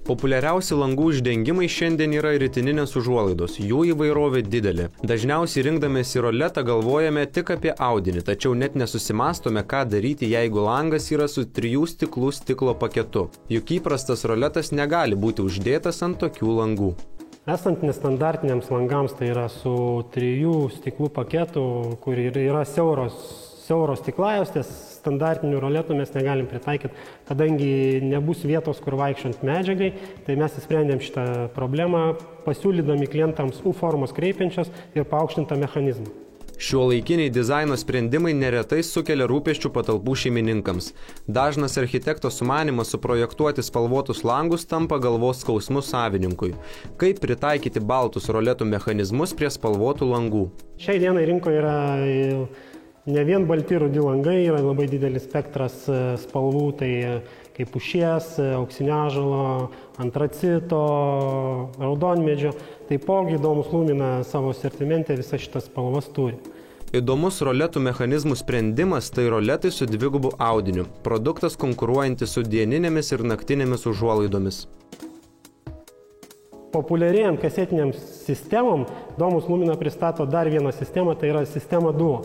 Populiariausi langų uždengimai šiandien yra ritininės užuolaidos, jų įvairovė didelė. Dažniausiai rinkdamėsi roletą galvojame tik apie audinį, tačiau net nesusimastome, ką daryti, jeigu langas yra su 3 stiklų stiklo paketu. Juk įprastas roletas negali būti uždėtas ant tokių langų. Esant nestandartiniams langams, tai yra su 3 stiklų paketu, kur yra siauros stiklajostės, standartinių roletų mes negalim pritaikyti, kadangi nebus vietos, kur vaikščiant medžiagai, tai mes įsprendėm šitą problemą, pasiūlydami klientams U formos kreipiančios ir paaukštintą mechanizmą. Šiuolaikiniai dizaino sprendimai neretai sukelia rūpesčių patalpų šeimininkams. Dažnas architekto sumanymas suprojektuoti spalvotus langus tampa galvos skausmu savininkui. Kaip pritaikyti baltus roletų mechanizmus prie spalvotų langų? Šiai dienai rinkoje yra ne vien balti rudi langai, yra labai didelis spektras spalvų, tai kaip pušies, auksinio ąžuolo, antracito, raudonmedžio. Taipogi Domus Lumina savo asortimente visas šitas spalvas turi. Įdomus roletų mechanizmų sprendimas tai roletai su dvigubu audiniu, produktas konkuruojantis su dieninėmis ir naktinėmis užuolaidomis. Populiarėjant kasetiniams sistemom, Domus Lumina pristato dar vieną sistemą, tai yra sistema Duo.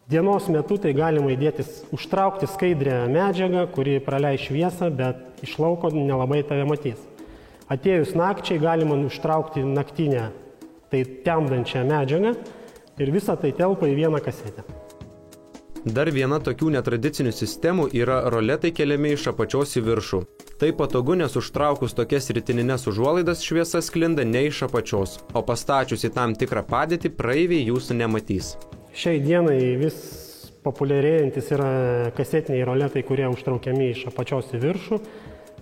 Dienos metu tai galima užtraukti skaidrę medžiagą, kuri praleis šviesą, bet iš lauko nelabai tave matys. Atėjus nakčiai galima užtraukti naktinę, tai temdančią medžiagą ir visą tai telpa į vieną kasetę. Dar viena tokių netradicinių sistemų yra roletai keliami iš apačios į viršų. Tai patogu, nes užtraukus tokias ritinines užuolaidas šviesa sklinda ne iš apačios, o pastačius į tam tikrą padėtį praeiviai jūsų nematys. Šiai dienai vis populiarėjantis yra kasetiniai roletai, kurie užtraukiami iš apačios į viršų.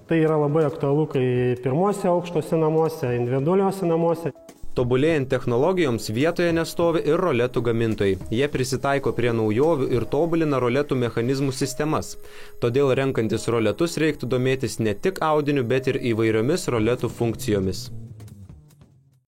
Tai yra labai aktualu, kai pirmuose aukštuose namuose, individualiuose namuose. Tobulėjant technologijoms vietoje nestovi ir roletų gamintojai. Jie prisitaiko prie naujovių ir tobulina roletų mechanizmų sistemas. Todėl renkantis roletus reiktų domėtis ne tik audiniu, bet ir įvairiomis roletų funkcijomis.